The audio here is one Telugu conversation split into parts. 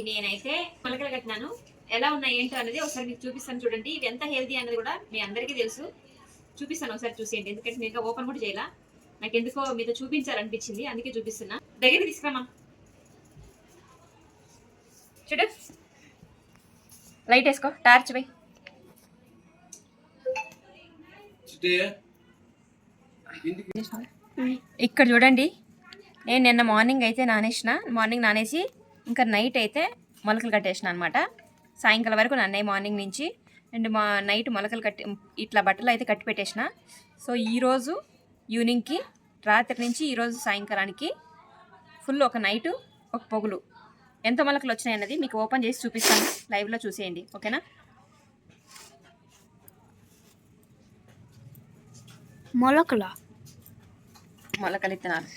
నేనైతే మొలకలు కట్టినాను. ఎలా ఉన్నాయి ఏంటో అనేది ఒకసారి మీకు చూపిస్తాను చూడండి. ఇవి ఎంత హెల్తీ అనేది కూడా మీ అందరికీ తెలుసు. చూపిస్తాను ఒకసారి చూసేయండి. ఎందుకంటే నేను ఇంకా ఓపెన్ కూడా చేయాల. నాకు ఎందుకో మీతో చూపించాలనిపించింది, అందుకే చూపిస్తున్నా. దగ్గరికి తీసుకురామా. చూడు, లైట్ వేసుకో, టార్చ్ పోయి. ఇక్కడ చూడండి, నేను నిన్న మార్నింగ్ అయితే మార్నింగ్ నానేసి ఇంకా నైట్ అయితే మొలకలు కట్టేసిన అనమాట. సాయంకాలం వరకు నాన్నయ్య మార్నింగ్ నుంచి అండ్ నైట్ మొలకలు కట్టి ఇట్లా బట్టలు అయితే కట్టి పెట్టేసిన. సో ఈరోజు ఈవినింగ్కి, రాత్రి నుంచి ఈరోజు సాయంకాలానికి ఫుల్ ఒక నైటు ఒక పొగులు ఎంత మొలకలు వచ్చినాయి అన్నది మీకు ఓపెన్ చేసి చూపిస్తాను. లైవ్లో చూసేయండి, ఓకేనా? మొలకలు ఇత్తనాలు.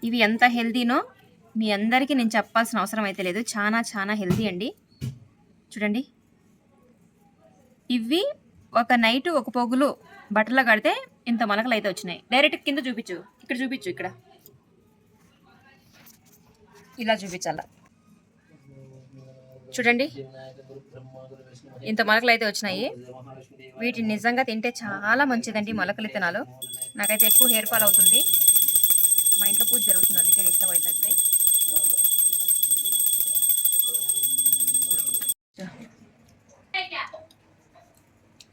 ఇవి ఎంత హెల్తీనో మీ అందరికీ నేను చెప్పాల్సిన అవసరం అయితే లేదు. చాలా చాలా హెల్తీ అండి. చూడండి, ఇవి ఒక నైట్ ఒక పొగులు బట్టలో కడితే ఇంత మొలకలు అయితే వచ్చినాయి. డైరెక్ట్ కింద చూపించు, ఇక్కడ చూపించు, ఇక్కడ ఇలా చూపించాల. చూడండి, ఇంత మొలకలు అయితే వచ్చినాయి. వీటిని నిజంగా తింటే చాలా మంచిదండి మొలకలు విత్తనాలు. నాకైతే ఎక్కువ హెయిర్ ఫాల్ అవుతుంది. మా ఇంట్లో పూజ జరుగుతుంది, అందుకే ఇష్టమవుతుంది.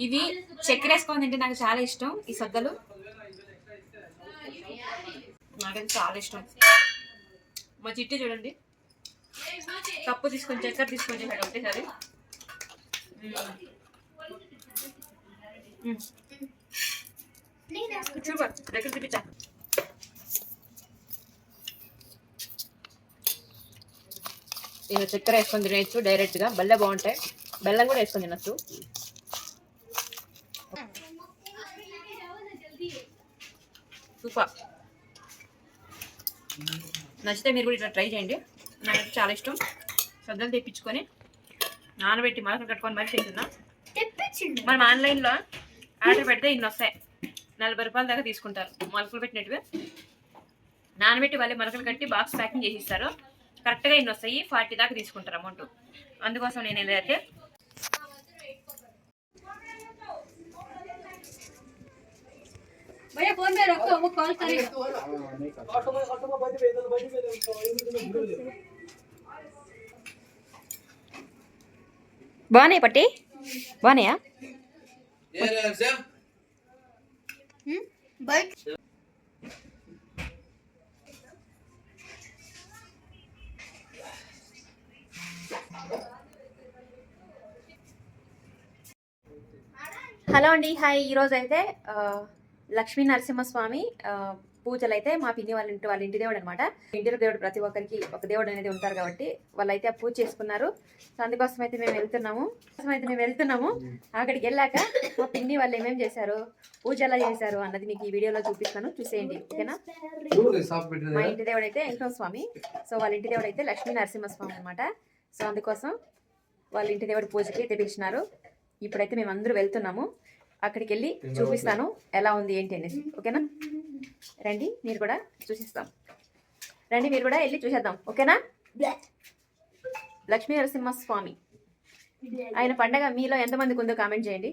ఇవి చక్కెర వేసుకొని తింటే నాకు చాలా ఇష్టం. ఈ సద్దలు నాకైతే చాలా ఇష్టం. మా చిట్టి చూడండి, కప్పు తీసుకొని చక్కెర తీసుకొని చేశాడు ఒకటేసారి. సూపర్, దగ్గర చూపించా. ఇక చక్కెర వేసుకొని తినేయచ్చు డైరెక్ట్గా, బెల్లం బాగుంటాయి. బెల్లం కూడా వేసుకొని తినచ్చు. సూపర్, నచ్చితే మీరు కూడా ఇట్లా ట్రై చేయండి. నాకైతే చాలా ఇష్టం. సద్దలు తెప్పించుకొని నానబెట్టి మొలకలు కట్టుకొని మరి తింటున్నా. మనం ఆన్లైన్లో ఆర్డర్ పెడితే ఇన్ని వస్తాయి, 40 రూపాయల దాకా తీసుకుంటారు. మొలకలు పెట్టినట్టుగా నానబెట్టి వాళ్ళే మొలకలు కట్టి బాక్స్ ప్యాకింగ్ చేసి ఇస్తారు. కరెక్ట్గా ఇన్ని వస్తాయి, 40 దాకా తీసుకుంటారు అమౌంట్. అందుకోసం నేను ఏదైతే బాగున్నాయి పట్టి, బాగున్నాయా? హలో అండి, హాయ్. ఈరోజు అయితే లక్ష్మీ నరసింహస్వామి పూజలు అయితే మా పిన్ని వాళ్ళ ఇంటి దేవుడు అనమాట. ఇంటి దేవుడు ప్రతి ఒక్కరికి ఒక దేవుడు అనేది ఉంటారు కాబట్టి వాళ్ళైతే ఆ పూజ చేసుకున్నారు. సో అందుకోసం అయితే మేము వెళ్తున్నాము. అక్కడికి వెళ్ళాక మా పిన్ని వాళ్ళు ఏమేమి చేశారు, పూజ ఎలా చేశారు అన్నది మీకు ఈ వీడియోలో చూపిస్తాను, చూసేయండి, ఓకేనా? మా ఇంటి దేవుడు అయితే వెంకటేశ్వర స్వామి. సో వాళ్ళ ఇంటి దేవుడు అయితే లక్ష్మీ నరసింహస్వామి అనమాట. సో అందుకోసం వాళ్ళ ఇంటి దేవుడు పూజకి అయితే పిలిచినారు. ఇప్పుడైతే మేము అందరూ వెళ్తున్నాము. అక్కడికి వెళ్ళి చూపిస్తాను ఎలా ఉంది ఏంటి అనేసి, ఓకేనా? రండి, మీరు కూడా చూసిస్తాం. రండి, మీరు కూడా వెళ్ళి చూసేద్దాం, ఓకేనా? లక్ష్మీ నరసింహస్వామి ఆయన పండగ మీలో ఎంతమందికి ఉందో కామెంట్ చేయండి,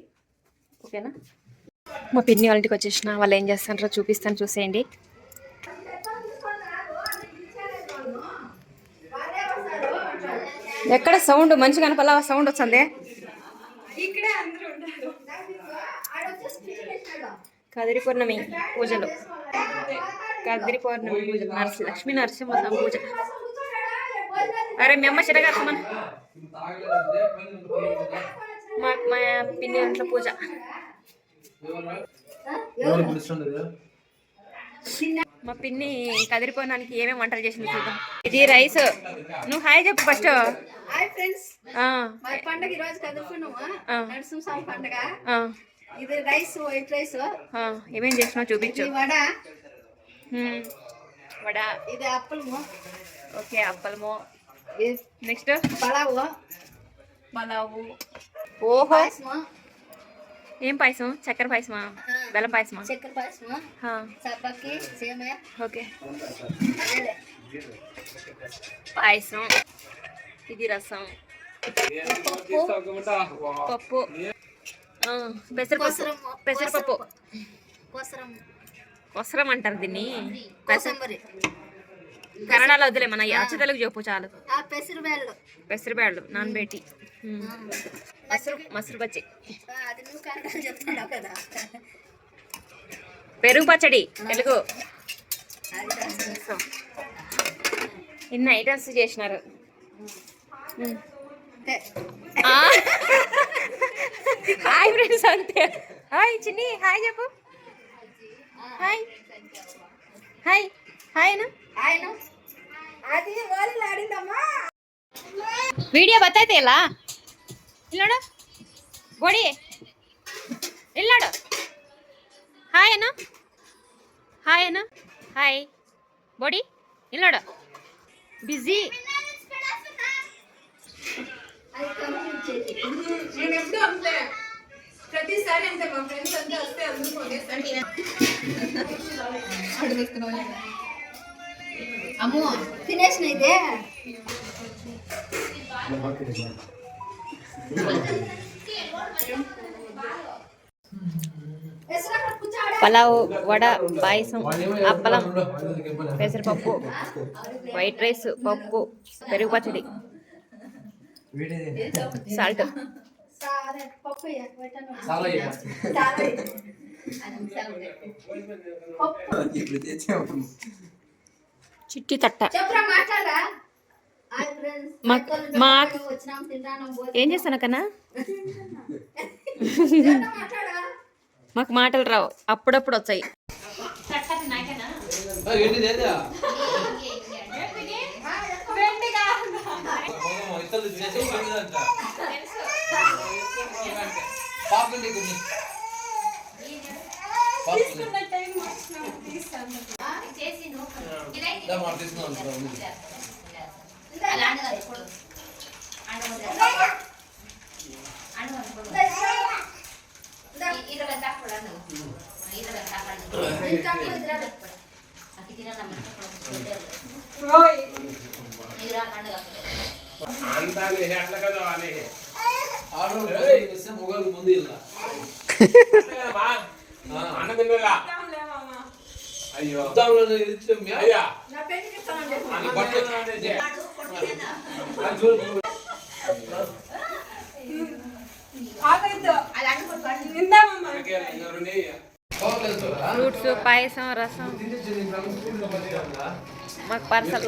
ఓకేనా? మా పిన్ని వాళ్ళ ఇంటికి వచ్చేసిన, వాళ్ళు ఏం చేస్తారో చూపిస్తాను, చూసేయండి. ఎక్కడ సౌండ్ మంచిగా కనపల్లా, సౌండ్ వస్తుంది. కదిరి పౌర్ణమి పూజలు, లక్ష్మీ నరసింహస్వామి పూజ. అరే మీ అమ్మ చిరగా మా పిన్ని ఇంట్లో పూజ. మా పిన్ని కదిరి పౌర్ణానికి ఏమేమి వంటలు చేసింది చూద్దాం. ఇది రైస్. నువ్వు హాయ్ చెప్పు ఫస్ట్. హాయ్ ఫ్రెండ్స్, మా పండగ ఈ రోజు కదులుకున్నాము. నరసింహస్వామి పండగ. ఇది రైస్, వైట్ రైస్. ఏమేం చేసినావు చూపించు. వడ, ఇది అప్పలము. ఓకే, అప్పలము. నెక్స్ట్ పలావు. ఓహో, పాయసము. ఏం పాయసం? చక్కెర పాయసమా? బెల్లం పాయసమా? చక్కెర పాయసము, సబ్బకి, సేమియా. ఓకే, అదేలే. పాయసం, ఇది రసం, పప్పు, పెసరపప్పు, కొసరం అంటారు దీన్ని. కోసంబరి, కన్నడలో వద్దులే, మన అచ్చ తెలుగు చెప్పు చాలు. పెసరబ్యాళ్ళు నానబెట్టి, మసరు పచ్చి, అది నువ్వు కన్నడలో చెప్తున్నావు కదా. పెరుగు పచ్చడి తెలుగు. అది రసం. ఇన్ని ఐటమ్స్ చేసినారు. అంతే. హాయ్ ఫ్రెండ్స్, అంతే. హాయ్ చిన్ని, హాయ్ చెప్పు. హాయ్ హాయ్ హాయ్ నా ఆయన అది వాళ్ళు ఆడిందమ్మా. వీడియో బతాయితే ఎలా ఇల్లాడు బోడి ఇల్లాడు. హాయ్ అన్న, హాయ్ అన్న, హాయ్ బోడి ఇల్లాడు. బిజీ. నేను ఎప్పుడు అంతే, ప్రతిసారి అంతే. మా ఫ్రెండ్స్ అంతా వస్తే అందుకు అమ్మో తినేసిన ఇదే. పలావ్, వడ, పాయసం, అప్పలం, పెసరపప్పు, వైట్ రైస్, పప్పు, పెరుగు పచ్చడి, సాల్ట్. చిట్టి తట్ట. ఏం చేస్తాను కన్నా? మాకు మాటలు రావు, అప్పుడప్పుడు వచ్చాయి. అయ్యో ఫ్రూట్స్, పాయసం, రసం. మాకు పార్సల్.